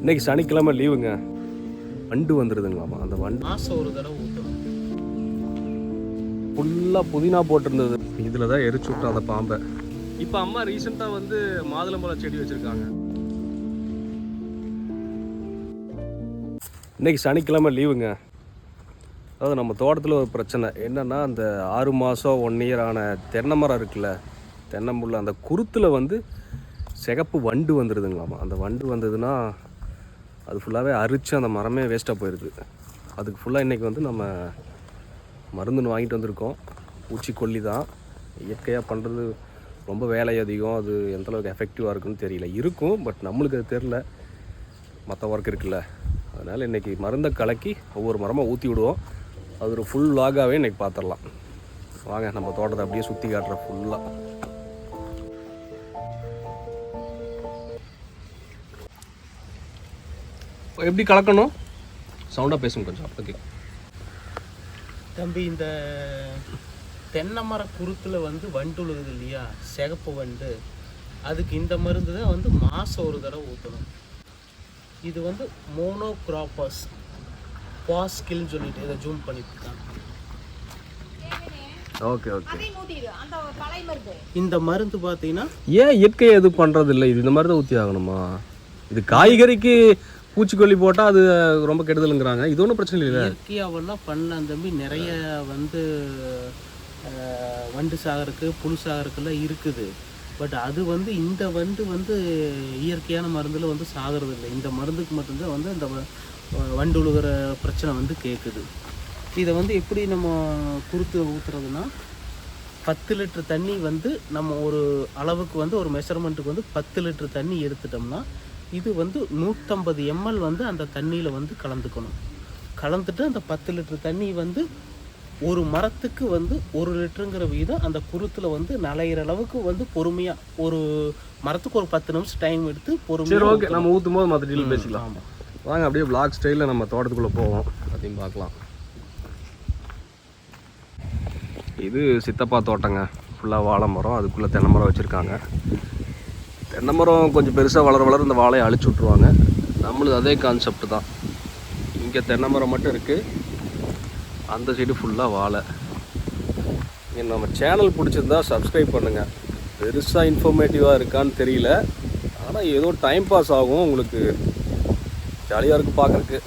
இன்னைக்கு சனிக்கிழமை லீவுங்க. வண்டு வந்துடுதுங்களாமா. அந்த வண்டு மாதம் ஒரு தடவை ஊற்றணும். ஃபுல்லாக புதினா போட்டிருந்தது. இதில் தான் எரிச்சு விட்டோம் அந்த பாம்பை. இப்போ அம்மா ரீசெண்டாக வந்து மாதுளம்பழம் செடி வச்சுருக்காங்க. இன்னைக்கு சனிக்கிழமை லீவுங்க. அதாவது நம்ம தோட்டத்தில் ஒரு பிரச்சனை என்னென்னா, அந்த 6 மாதம் 1 இயர் ஆன தென்னை மரம் இருக்குல்ல, தென்னம்புள்ள அந்த குருத்தில் வந்து சிகப்பு வண்டு வந்துடுதுங்களாமா. அந்த வண்டு வந்ததுன்னா அது ஃபுல்லாகவே அரிச்சு அந்த மரமே வேஸ்ட்டாக போயிடுது. அதுக்கு ஃபுல்லாக இன்றைக்கி வந்து நம்ம மருந்துன்னு வாங்கிட்டு வந்திருக்கோம். பூச்சிக்கொல்லி தான். இயற்கையாக பண்ணுறது ரொம்ப வேலை அதிகம். அது எந்தளவுக்கு எஃபெக்டிவாக இருக்குன்னு தெரியல. இருக்கும், பட் நம்மளுக்கு அது தெரில. மற்ற ஒர்க் இருக்குல்ல, அதனால் இன்றைக்கி மருந்தை கலக்கி ஒவ்வொரு மரமாக ஊற்றி விடுவோம். அது ஒரு ஃபுல் லாகாகவே இன்றைக்கி பார்த்துடலாம். வாங்க நம்ம தோட்டத்தை அப்படியே சுற்றி காட்டுற ஃபுல்லாக. எப்படி கலக்கணும்? சவுண்டாக பேசுங்க கொஞ்சம். ஓகே தம்பி, இந்த தென்னை மர குருத்தில் வந்து வண்டு உழுகுது இல்லையா, சிகப்பு வண்டு, அதுக்கு இந்த மருந்து தான் வந்து மாதம் ஒரு தடவை ஊற்றணும். இது வந்து மோனோக்ராப்பஸ் பாஸ்கில்னு சொல்லிட்டு இதை ஜூம் பண்ணிவிட்டான். Okay okay. இந்த மருந்து பார்த்தீங்கன்னா ஏன் இயற்கையை எது பண்ணுறது இல்லை? இது இந்த மாதிரி தான் ஊற்றி ஆகணுமா? இது காய்கறிக்கு பூச்சிக்கொல்லி போட்டால் அது ரொம்ப கெடுதலுங்கிறாங்க. இது ஒன்றும் பிரச்சனை இல்லை. இயற்கையாவெல்லாம் பண்ணலாம் தம்பி. நிறைய வந்து வண்டு சாகருக்கு புழு சாகருக்குலாம் இருக்குது. பட் அது வந்து இந்த வண்டு வந்து இயற்கையான மருந்தில் வந்து சாகிறது இல்லை. இந்த மருந்துக்கு மட்டும்தான் வந்து அந்த வண்டு உழுகிற பிரச்சனை வந்து கேட்குது. இதை வந்து எப்படி நம்ம குருத்து ஊற்றுறதுன்னா, 10 லிட்டர் தண்ணி வந்து நம்ம ஒரு அளவுக்கு வந்து ஒரு மெஷர்மெண்ட்டுக்கு வந்து 10 லிட்டர் தண்ணி எடுத்துட்டோம்னா, இது வந்து 150 ml வந்து அந்த தண்ணியில் வந்து கலந்துக்கணும். கலந்துட்டு அந்த 10 லிட்டர் தண்ணி வந்து ஒரு மரத்துக்கு வந்து 1 லிட்டருங்கிற வீதம் அந்த குருத்தில் வந்து நலையிற அளவுக்கு வந்து பொறுமையாக, ஒரு மரத்துக்கு ஒரு 10 நிமிஷம் டைம் எடுத்து பொறுமையாக. சரி, ஓகே. நம்ம ஊற்றும் போது மற்ற டீல் பேசிக்கலாம். ஆமாம், வாங்க அப்படியே vlog ஸ்டைலில் நம்ம தோட்டத்துக்குள்ளே போவோம். அதையும் பார்க்கலாம். இது சித்தப்பா தோட்டங்க. ஃபுல்லாக வாழை மரம், அதுக்குள்ளே தென்னை மரம் வச்சுருக்காங்க. தென்னை மரம் கொஞ்சம் பெருசாக வளர இந்த வாழையை அழிச்சு விட்ருவாங்க. நம்மளுக்கு அதே கான்செப்ட் தான். இங்கே தென்னை மரம் மட்டும் இருக்குது, அந்த சைடு ஃபுல்லாக வாழை. இங்கே நம்ம சேனல் பிடிச்சிருந்தா சப்ஸ்கிரைப் பண்ணுங்கள். பெருசாக இன்ஃபர்மேட்டிவாக இருக்கான்னு தெரியல, ஆனால் ஏதோ டைம் பாஸ் ஆகும், உங்களுக்கு ஜாலியாக இருக்குது பார்க்குறக்கு.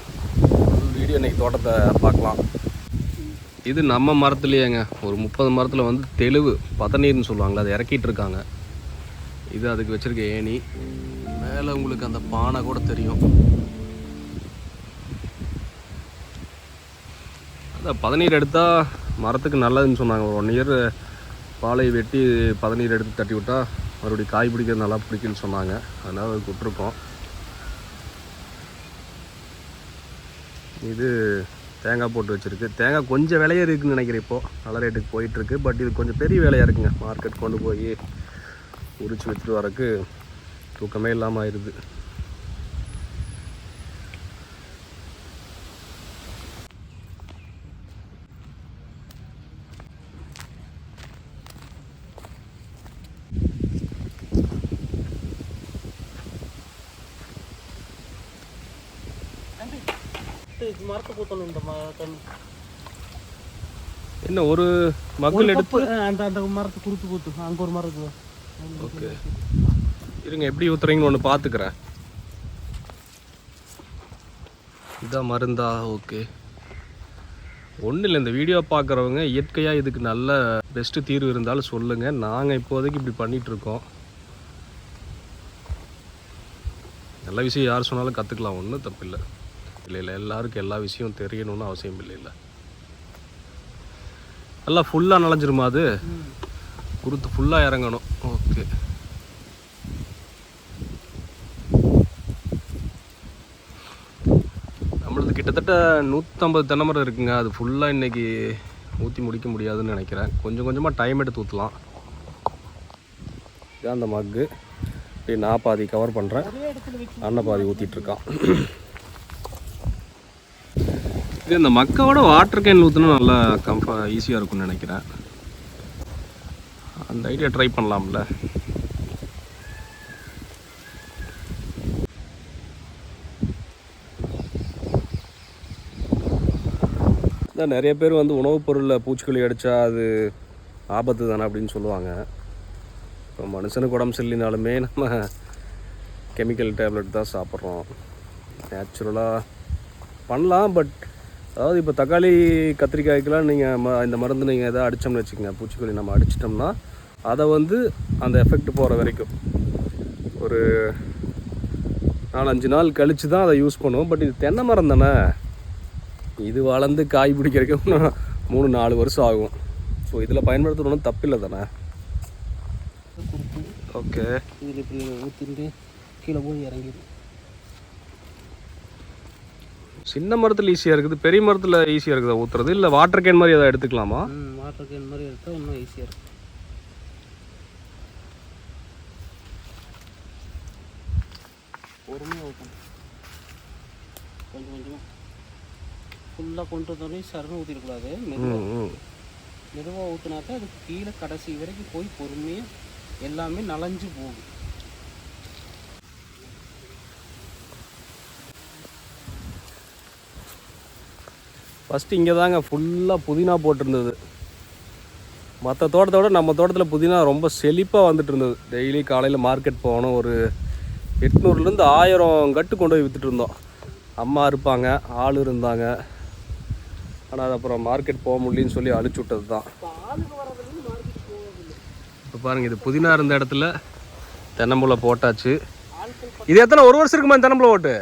வீடியோ இன்றைக்கி தோட்டத்தை பார்க்கலாம். இது நம்ம மரத்துலேயேங்க ஒரு 30 மரத்தில் வந்து தெளிவு பதநீர்னு சொல்லுவாங்களே, அதை இறக்கிட்டு இருக்காங்க. இது அதுக்கு வச்சுருக்க ஏணி. மேலே உங்களுக்கு அந்த பானை கூட தெரியும். அந்த பதநீர் எடுத்தால் மரத்துக்கு நல்லதுன்னு சொன்னாங்க. ஒரு 1 இயர் பாலை வெட்டி பதநீர் எடுத்து தட்டி விட்டால் மறுபடியும் காய் பிடிக்கிறது நல்லா பிடிக்குன்னு சொன்னாங்க. அதனால் அதுக்கு விட்ருக்கோம். இது தேங்காய் போட்டு வச்சுருக்கு. தேங்காய் கொஞ்சம் விலையாக இருக்குதுன்னு நினைக்கிறேன். இப்போது நல்ல ரேட்டுக்கு போயிட்டுருக்கு. பட் இது கொஞ்சம் பெரிய வேலையாக இருக்குங்க. மார்க்கெட் கொண்டு போய் உரிச்சு வச்சுட்டு வரக்கு தூக்கமே இல்லாமல் ஆயிடுது. மரத்தை பூத்தணும். இந்த தண்ணி என்ன ஒரு மகள் எடுத்து அந்த அந்த மரத்தை குறுத்து பூத்து. அங்கே ஒரு மரம் இருக்குது. ஓகே, இருங்க எப்படி ஊற்றுறீங்கன்னு ஒன்று பார்த்துக்கிறேன். இதான் மருந்தா? ஓகே, ஒன்றும் இல்லை. இந்த வீடியோ பார்க்குறவங்க இயற்கையாக இதுக்கு நல்ல பெஸ்ட்டு தீர்வு இருந்தாலும் சொல்லுங்கள். நாங்கள் இப்போதைக்கு இப்படி பண்ணிகிட்ருக்கோம். நல்ல விஷயம் யார் சொன்னாலும் கற்றுக்கலாம், ஒன்றும் தப்பில்லை. இல்லை எல்லாருக்கும் எல்லா விஷயம் தெரியணும்னு அவசியம் இல்லை. நல்லா ஃபுல்லாக நனைஞ்சிருமா? அது குருத்து ஃபுல்லாக இறங்கணும். ஓகே, நம்மளது கிட்டத்தட்ட 150 தென்னை மரம் இருக்குங்க. அது ஃபுல்லாக இன்றைக்கி ஊற்றி முடிக்க முடியாதுன்னு நினைக்கிறேன். கொஞ்சம் கொஞ்சமாக டைம் எடுத்து ஊற்றலாம். இதான் அந்த மக்கு. இப்படி நான் பாதி கவர் பண்ணுறேன், அண்ணன் பாதி ஊற்றிட்டுருக்கான். இது இந்த மக்காவோட வாட்டர் கேன் ஊற்றினா நல்லா ஈஸியாக இருக்கும்னு நினைக்கிறேன். அந்த ஐடியா ட்ரை பண்ணலாம்ல. தான் நிறைய பேர் வந்து உணவுப் பொருளில் பூச்சிக்கொல்லி அடித்தா அது ஆபத்து தானே அப்படின்னு சொல்லுவாங்க. இப்போ மனுஷனுக்கு உடம்பு சரியில்லைனாலுமே நம்ம கெமிக்கல் டேப்லெட் தான் சாப்பிட்றோம். நேச்சுரலாக பண்ணலாம். பட் அதாவது இப்போ தக்காளி கத்திரிக்காய்க்கெலாம் நீங்கள் இந்த மருந்து நீங்கள் எதாவது அடித்தோம்னு வச்சுக்கோங்க, பூச்சிக்கொல்லி நம்ம அடிச்சிட்டோம்னா அதை வந்து அந்த எஃபெக்ட் போகிற வரைக்கும் ஒரு 4-5 நாள் கழித்து தான் அதை யூஸ் பண்ணுவோம். பட் இது தென்னை மரம் தானே, இது வளர்ந்து காய் பிடிக்கிறதுக்கு இன்னும் 3-4 வருஷம் ஆகும். ஸோ இதில் பயன்படுத்தணும் தப்பில்லை தானே. ஓகே, இதில் இப்படி ஊற்றிட்டு கீழே போய் இறங்கிடும். சின்ன மரத்தில் ஈஸியாக இருக்குது, பெரிய மரத்தில் ஈஸியாக இருக்குதா ஊற்றுறது? இல்லை வாட்டர் கேன் மாதிரி எதாவது எடுத்துக்கலாமா? வாட்டர் கேன் மாதிரி எடுத்தால் இன்னும் ஈஸியாக இருக்கும். பொறுமையாக ஊற்றணும், கொஞ்சம் கொஞ்சமாக. ஃபுல்லாக கொண்டு வந்தோடனே சரணு ஊற்றிடக்கூடாது, மெதுவாக ஊற்றினாக்கா அதுக்கு கீழே கடைசி வரைக்கும் போய் பொறுமையாக எல்லாமே நனைஞ்சு போகும். ஃபஸ்ட்டு இங்கே தாங்க ஃபுல்லாக புதினா போட்டிருந்தது. மற்ற தோட்டத்தை விட நம்ம தோட்டத்தில் புதினா ரொம்ப செழிப்பாக வந்துட்டு இருந்தது. டெய்லி காலையில் மார்க்கெட் போகணும், ஒரு 800லேருந்து 1000 கட்டு கொண்டு போய் விற்றுட்டு இருந்தோம். அம்மா இருப்பாங்க, ஆள் இருந்தாங்க. ஆனால் அது அப்புறம் மார்க்கெட் போக முடியலன்னு சொல்லி அழிச்சு விட்டது தான். இப்போ பாருங்கள், இது புதினா இருந்த இடத்துல தென்னம்புளை போட்டாச்சு. இது எத்தனை, ஒரு வருஷம் இருக்குமா தென்னம்புளை ஓட்டு?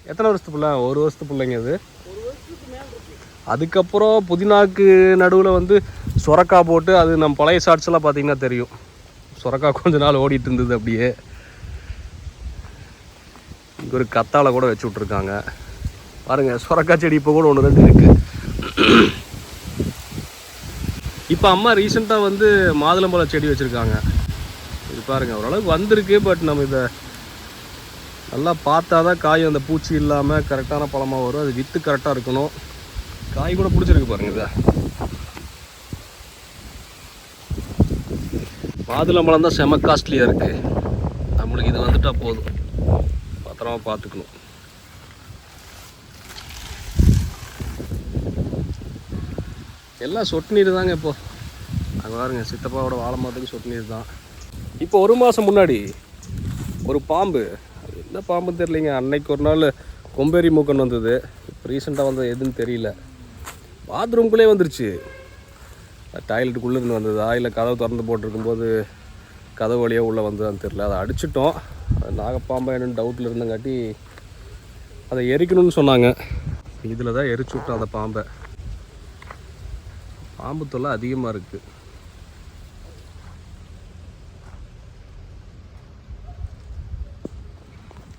எத்தனை வருஷத்து பிள்ளை? 1 வருஷத்து பிள்ளைங்க இது. அதுக்கப்புறம் புதினாக்கு நடுவில் வந்து சுரக்காய் போட்டு, அது நம்ம பழைய ஷார்ட்ஸ் எல்லாம் பார்த்தீங்கன்னா தெரியும், சுரக்காய் கொஞ்ச நாள் ஓடிட்டு இருந்தது அப்படியே. இங்கே ஒரு கத்தாழை கூட வச்சு விட்ருக்காங்க பாருங்கள். சுரக்காய் செடி இப்போ கூட 1-2 இருக்குது. இப்போ அம்மா ரீசெண்டாக வந்து மாதுளம்பழ செடி வச்சுருக்காங்க. இது பாருங்கள், ஓரளவுக்கு வந்திருக்கு. பட் நம்ம இதை நல்லா பார்த்தா தான் காய் அந்த பூச்சி இல்லாமல் கரெக்டான பழமாக வரும். அது வித்து கரெக்டாக இருக்கணும். காய் கூட பிடிச்சிருக்கு பாருங்கள். இதை மாதுளம்பழம் தான் செம காஸ்ட்லியாக இருக்குது. நம்மளுக்கு இது வந்துட்டால் போதும், பத்திரமா பார்த்துக்கணும். எல்லாம் சொட்டு நீர் தாங்க. இப்போது அங்கே பாருங்க, சித்தப்பாவோட வாழை மரத்துக்கு சொட்டு நீர் தான். இப்போ 1 மாதம் முன்னாடி ஒரு பாம்பு, என்ன பாம்புன்னு தெரியலைங்க, அன்னைக்கு ஒரு நாள் கொம்பேரி மூக்கன் வந்தது. இப்போ ரீசெண்டாக வந்தது எதுன்னு தெரியல. பாத்ரூம்குள்ளே வந்துருச்சு. டாய்லெட்டுக்குள்ளே இருந்து வந்ததா இல்லை கதவு திறந்து போட்டிருக்கும்போது கதவு வழியாக உள்ளே வந்ததான்னு தெரியல. அதை அடிச்சிட்டோம். அது நாகப்பாம்பா என்னென்னு டவுட்டில் இருந்தங்காட்டி அதை எரிக்கணும்னு சொன்னாங்க. இதில் தான் எரிச்சு விட்டோம் அந்த பாம்பை. பாம்பு தொல்லை அதிகமாக இருக்குது.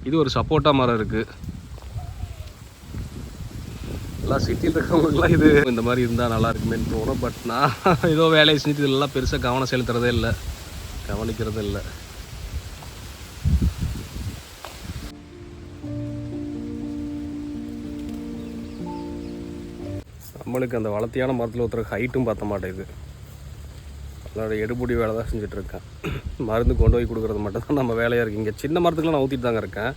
இது ஒரு சப்போட்டா மரம் இருக்குது. எல்லாம் சிட்டியில் இருக்கிறவங்களுக்குலாம் இது இந்த மாதிரி இருந்தால் நல்லா இருக்குமேன்னு தோணும். பட் நான் ஏதோ வேலையை செஞ்சுட்டு இதெல்லாம் பெருசாக கவனம் செலுத்துறதே இல்லை, கவனிக்கிறதே இல்லை. நம்மளுக்கு அந்த வளர்த்தியான மரத்தில் ஒருத்தர் ஹைட்டும் பார்த்த மாட்டேங்குது. அதோட எடுபடி வேலை தான் செஞ்சிட்ருக்கேன். மருந்து கொண்டு போய் கொடுக்குறது மட்டும் தான் நம்ம வேலையாக இருக்குது. இங்கே சின்ன மரத்துக்குலாம் நான் ஊற்றிட்டு தாங்க இருக்கேன்.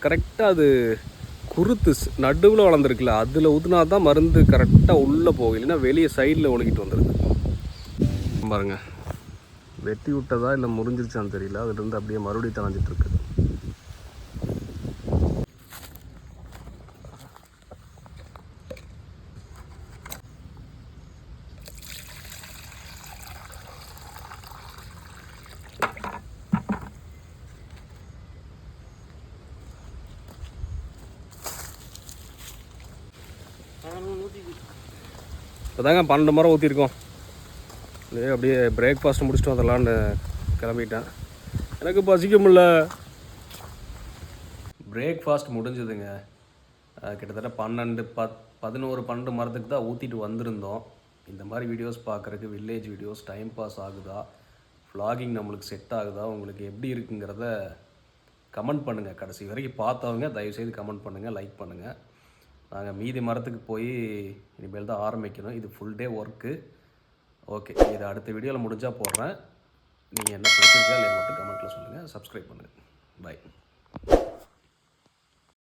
கரெக்டாக அது குருத்து நடுவில் வளர்ந்துருக்குல்ல, அதில் ஊற்றினா தான் மருந்து கரெக்டாக உள்ளே போகும், இல்லைன்னா வெளியே சைடில் ஒழுகிட்டு வந்துடுது. பாருங்க, வெட்டி விட்டதா இல்லை முறிஞ்சிருச்சான்னு தெரியல, அதுலேருந்து அப்படியே மறுபடியும் தணைஞ்சிட்ருக்கு. இப்போ தாங்க 12 மரம் ஊற்றிருக்கோம். அப்படியே பிரேக்ஃபாஸ்ட் முடிச்சுட்டு வந்துடலான்னு கிளம்பிட்டேன். எனக்கு பசிக்க முடியல. பிரேக்ஃபாஸ்ட் முடிஞ்சதுங்க. கிட்டத்தட்ட 11 மரத்துக்கு தான் ஊற்றிட்டு வந்திருந்தோம். இந்த மாதிரி வீடியோஸ் பார்க்குறதுக்கு, வில்லேஜ் வீடியோஸ் டைம் பாஸ் ஆகுதா, vlogging நம்மளுக்கு செட் ஆகுதா, உங்களுக்கு எப்படி இருக்குங்கிறத கமெண்ட் பண்ணுங்கள். கடைசி வரைக்கும் பார்த்தவங்க தயவுசெய்து கமெண்ட் பண்ணுங்கள், லைக் பண்ணுங்கள். நாங்கள் மீதி மரத்துக்கு போய் இனிமேல் தான் ஆரம்பிக்கணும். இது ஃபுல் டே ஒர்க்கு. ஓகே, இது அடுத்த வீடியோவில் முடிஞ்சால் போடுறேன். நீங்கள் என்ன பிடிச்சிருக்கா இல்லை மட்டும் கமெண்ட்டில் சொல்லுங்கள். சப்ஸ்கிரைப் பண்ணுங்கள். பை.